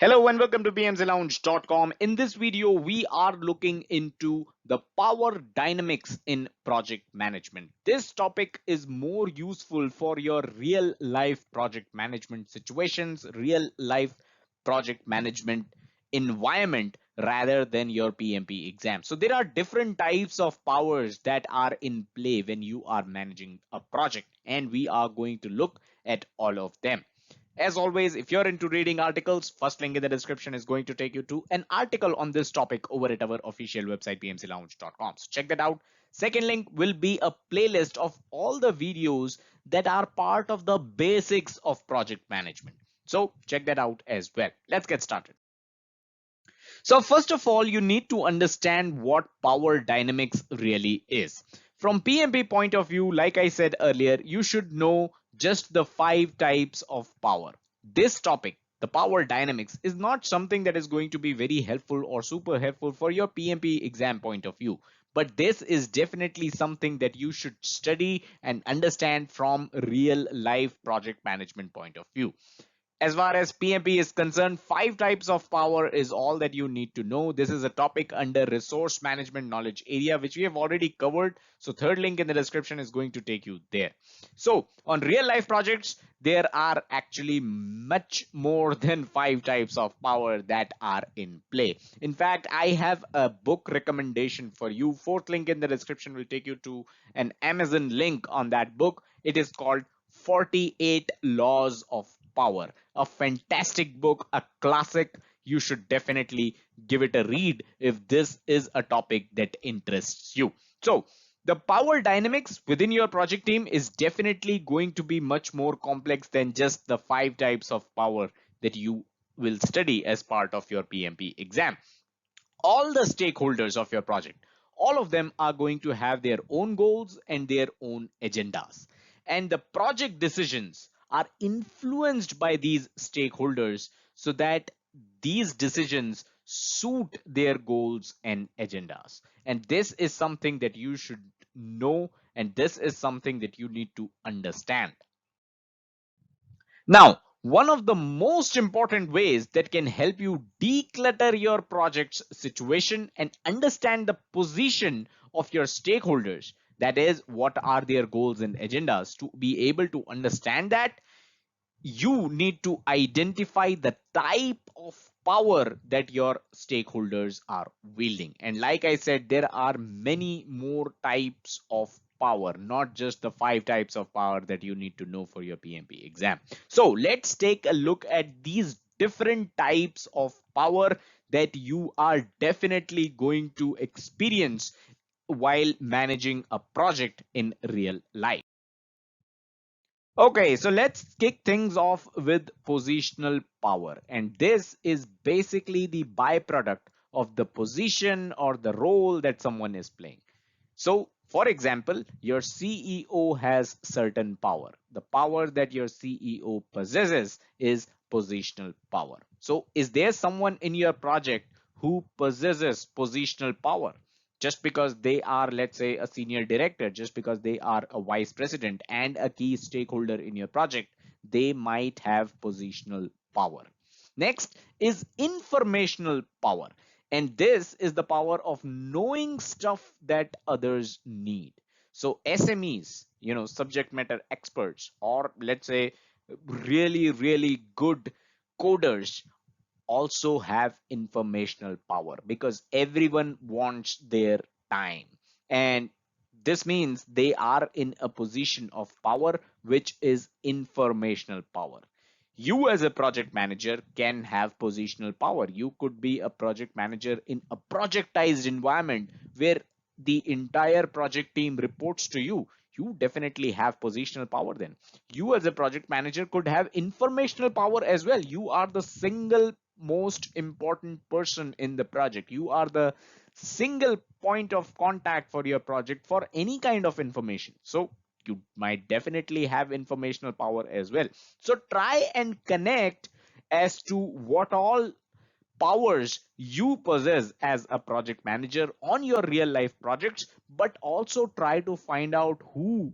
Hello and welcome to bmzlounge.com. In this video, we are looking into the power dynamics in project management. This topic is more useful for your real life project management situations, real life project management environment rather than your PMP exam. So there are different types of powers that are in play when you are managing a project, and we are going to look at all of them. As always, if you're into reading articles, first link in the description is going to take you to an article on this topic over at our official website, pmclounge.com. So check that out. Second link will be a playlist of all the videos that are part of the basics of project management. So check that out as well. Let's get started. So first of all, you need to understand what power dynamics really is. From PMP point of view, like I said earlier, you should know just the 5 types of power. This topic, the power dynamics, is not something that is going to be very helpful or super helpful for your PMP exam point of view. But this is definitely something that you should study and understand from real life project management point of view. As far as PMP is concerned, 5 types of power is all that you need to know. This is a topic under resource management knowledge area, which we have already covered. So third link in the description is going to take you there. So on real life projects, there are actually much more than 5 types of power that are in play. In fact, I have a book recommendation for you. Fourth link in the description will take you to an Amazon link on that book. It is called 48 Laws of Power. A fantastic book, a classic. You should definitely give it a read if this is a topic that interests you. So the power dynamics within your project team is definitely going to be much more complex than just the 5 types of power that you will study as part of your PMP exam. All the stakeholders of your project, all of them are going to have their own goals and their own agendas, and the project decisions are influenced by these stakeholders so that these decisions suit their goals and agendas. And this is something that you should know, and this is something that you need to understand. Now, one of the most important ways that can help you declutter your project's situation and understand the position of your stakeholders, that is, what are their goals and agendas, to be able to understand that, you need to identify the type of power that your stakeholders are wielding. And like I said, there are many more types of power, not just the 5 types of power that you need to know for your PMP exam. So let's take a look at these different types of power that you are definitely going to experience while managing a project in real life. Okay, so let's kick things off with positional power. And this is basically the byproduct of the position or the role that someone is playing. So, for example, your CEO has certain power. The power that your CEO possesses is positional power. So, is there someone in your project who possesses positional power? Just because they are, let's say, a senior director, just because they are a vice president and a key stakeholder in your project, they might have positional power. Next is informational power. And this is the power of knowing stuff that others need. So SMEs, subject matter experts, or let's say really, really good coders also have informational power because everyone wants their time. And this means they are in a position of power, which is informational power. You as a project manager can have positional power. You could be a project manager in a projectized environment where the entire project team reports to you. You definitely have positional power then. You as a project manager could have informational power as well. You are the single most important person in the project. You are the single point of contact for your project for any kind of information. So you might definitely have informational power as well. So try and connect as to what all powers you possess as a project manager on your real life projects, but also try to find out who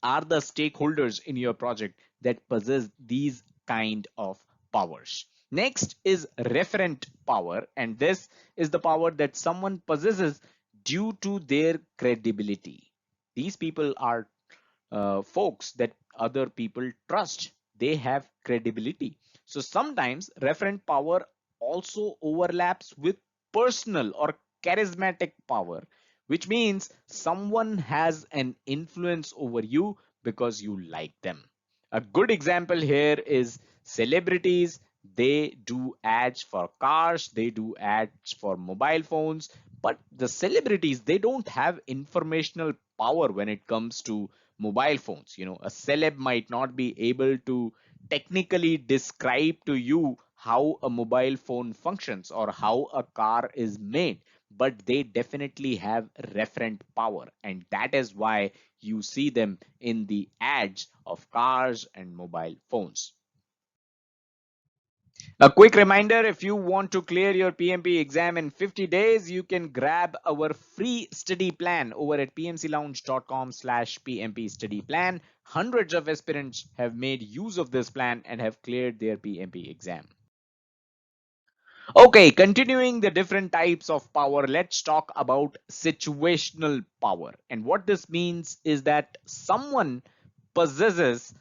are the stakeholders in your project that possess these kind of powers. Next is referent power, and this is the power that someone possesses due to their credibility. These people are folks that other people trust. They have credibility. So sometimes referent power also overlaps with personal or charismatic power, which means someone has an influence over you because you like them. A good example here is celebrities. They do ads for cars, they do ads for mobile phones, but the celebrities, they don't have informational power when it comes to mobile phones. A celeb might not be able to technically describe to you how a mobile phone functions or how a car is made, but they definitely have referent power, and that is why you see them in the ads of cars and mobile phones. A quick reminder, if you want to clear your PMP exam in 50 days, you can grab our free study plan over at pmclounge.com/PMP study plan. Hundreds of aspirants have made use of this plan and have cleared their PMP exam. Okay, continuing the different types of power, let's talk about situational power. And what this means is that someone possesses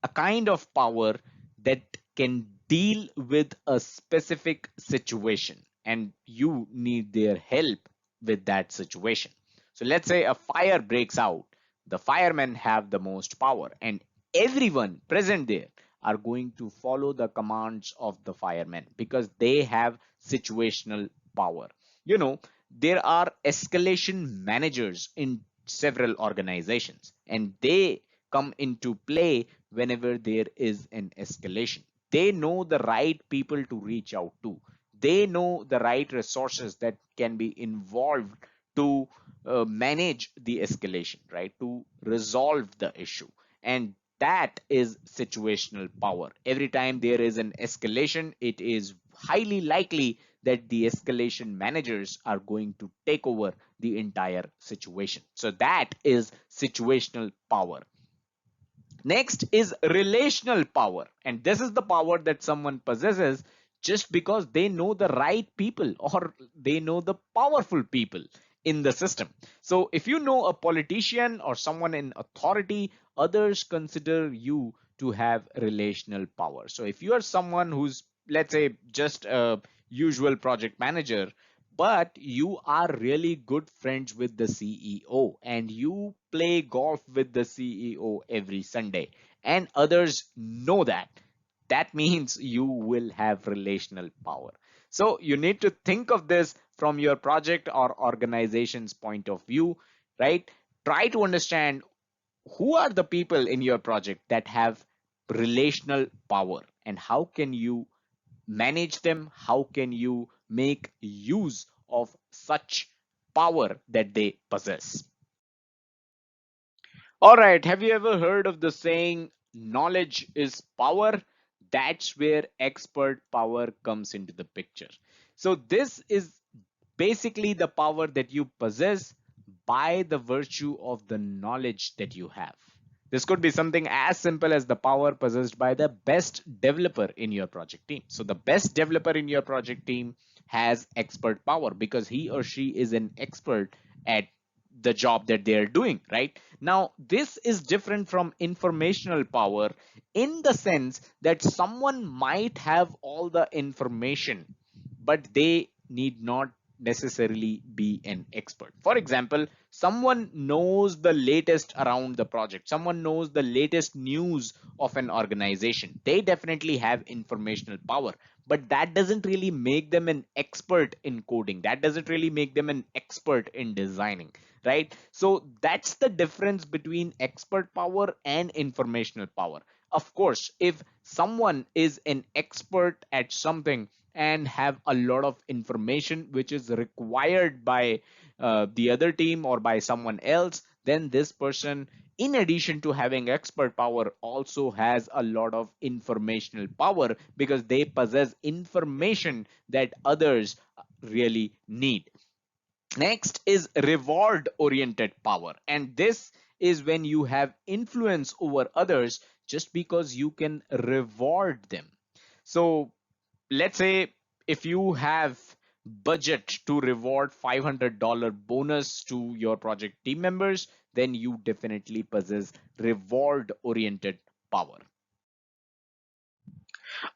a kind of power that can deal with a specific situation and you need their help with that situation. So let's say a fire breaks out. The firemen have the most power, and everyone present there are going to follow the commands of the firemen because they have situational power. You know, there are escalation managers in several organizations, and they come into play whenever there is an escalation. They know the right people to reach out to. They know the right resources that can be involved to manage the escalation, right? To resolve the issue. And that is situational power. Every time there is an escalation, it is highly likely that the escalation managers are going to take over the entire situation. So that is situational power. Next is relational power. And this is the power that someone possesses just because they know the right people or they know the powerful people in the system. So if you know a politician or someone in authority, others consider you to have relational power. So if you are someone who's, let's say, just a usual project manager, but you are really good friends with the CEO and you play golf with the CEO every Sunday, and others know that, that means you will have relational power. So you need to think of this from your project or organization's point of view, right? Try to understand who are the people in your project that have relational power and how can you manage them, how can you make use of such power that they possess. All right, have you ever heard of the saying knowledge is power? That's where expert power comes into the picture. So this is basically the power that you possess by the virtue of the knowledge that you have. This could be something as simple as the power possessed by the best developer in your project team. So the best developer in your project team has expert power because he or she is an expert at the job that they are doing, right? Now, this is different from informational power in the sense that someone might have all the information, but they need not necessarily be an expert. For example, someone knows the latest around the project, someone knows the latest news of an organization. They definitely have informational power, but that doesn't really make them an expert in coding. That doesn't really make them an expert in designing, right? So that's the difference between expert power and informational power. Of course, if someone is an expert at something and have a lot of information which is required by the other team or by someone else, then this person, in addition to having expert power, also has a lot of informational power because they possess information that others really need. Next is reward oriented power, and this is when you have influence over others just because you can reward them. So let's say if you have budget to reward $500 bonus to your project team members, then you definitely possess reward oriented power.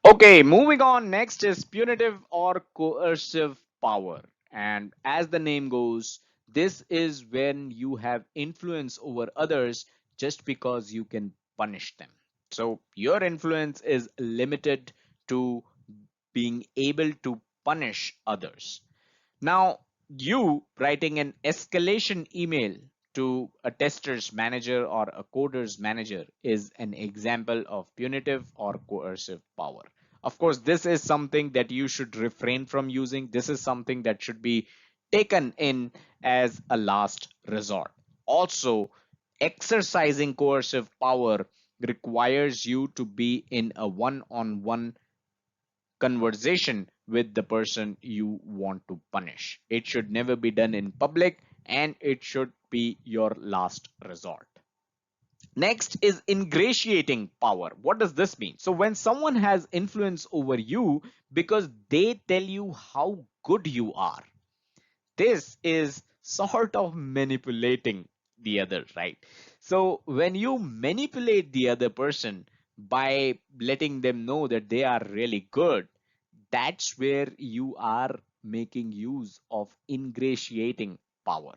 Okay, moving on. Next is punitive or coercive power. And as the name goes, this is when you have influence over others just because you can punish them. So your influence is limited to being able to punish others. Now, you writing an escalation email to a tester's manager or a coder's manager is an example of punitive or coercive power. Of course, this is something that you should refrain from using. This is something that should be taken in as a last resort. Also, exercising coercive power requires you to be in a one-on-one conversation with the person you want to punish. It should never be done in public and it should be your last resort. Next is ingratiating power. What does this mean? So when someone has influence over you because they tell you how good you are, this is sort of manipulating the other, right? So when you manipulate the other person by letting them know that they are really good, that's where you are making use of ingratiating power.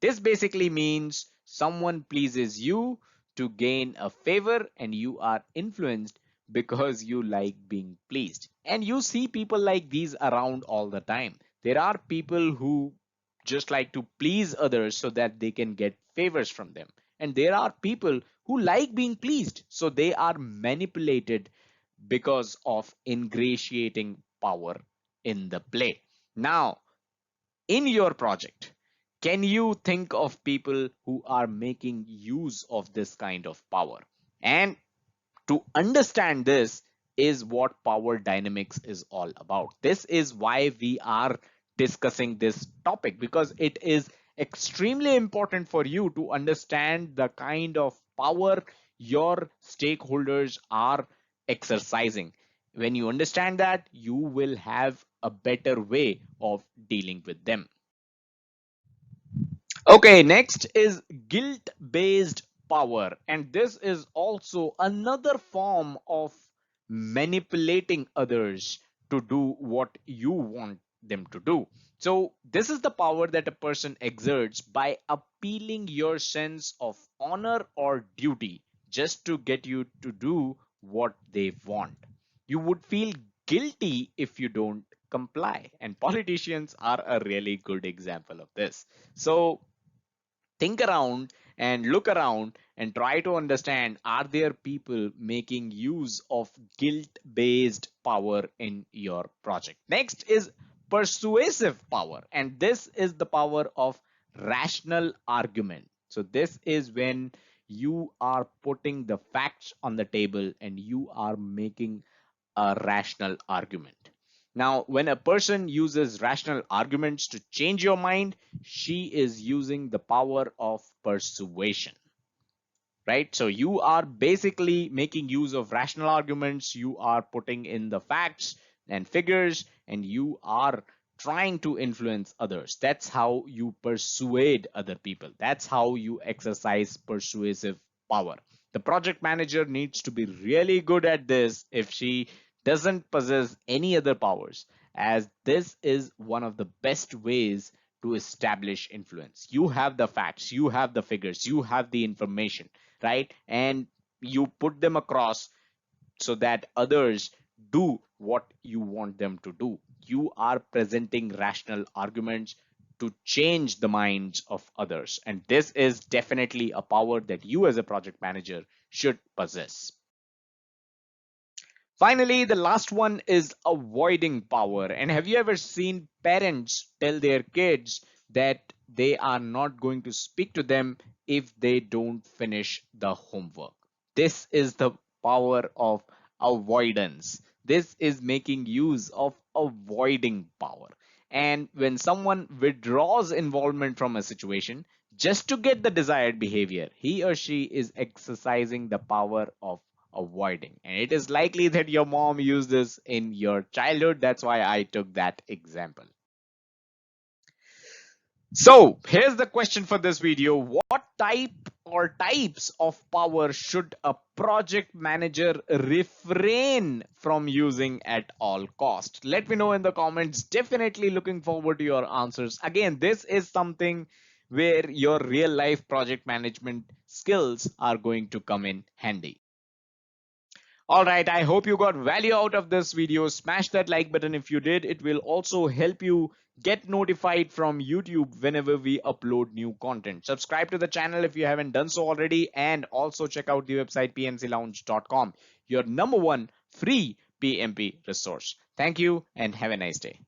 This basically means someone pleases you to gain a favor and you are influenced because you like being pleased. And you see people like these around all the time. There are people who just like to please others so that they can get favors from them. And there are people who like being pleased, so they are manipulated because of ingratiating power in the play. Now, in your project, can you think of people who are making use of this kind of power? And to understand this is what power dynamics is all about. This is why we are discussing this topic, because it is extremely important for you to understand the kind of power your stakeholders are exercising. When you understand that, you will have a better way of dealing with them. Okay, next is guilt based power, and this is also another form of manipulating others to do what you want them to do. So, this is the power that a person exerts by appealing your sense of honor or duty just to get you to do what they want. You would feel guilty if you don't comply, and politicians are a really good example of this. So, think around and look around and try to understand, are there people making use of guilt based power in your project? Next is persuasive power, and this is the power of rational argument. So this is when you are putting the facts on the table and you are making a rational argument. Now, when a person uses rational arguments to change your mind, she is using the power of persuasion, right? So you are basically making use of rational arguments, you are putting in the facts and figures, and you are trying to influence others. That's how you persuade other people. That's how you exercise persuasive power. The project manager needs to be really good at this if she doesn't possess any other powers, as this is one of the best ways to establish influence. You have the facts, you have the figures, you have the information, right? And you put them across so that others do what you want them to do. You are presenting rational arguments to change the minds of others. And this is definitely a power that you as a project manager should possess. Finally, the last one is avoiding power. And have you ever seen parents tell their kids that they are not going to speak to them if they don't finish the homework? This is the power of avoidance. This is making use of avoiding power. And when someone withdraws involvement from a situation just to get the desired behavior, he or she is exercising the power of avoiding. And it is likely that your mom used this in your childhood. That's why I took that example. So here's the question for this video. What type or types of power should a project manager refrain from using at all cost? Let me know in the comments. Definitely looking forward to your answers. Again, this is something where your real life project management skills are going to come in handy. All right, I hope you got value out of this video. Smash that like button if you did. It will also help you get notified from YouTube whenever we upload new content. Subscribe to the channel if you haven't done so already, and also check out the website pmclounge.com, your number one free PMP resource. Thank you and have a nice day.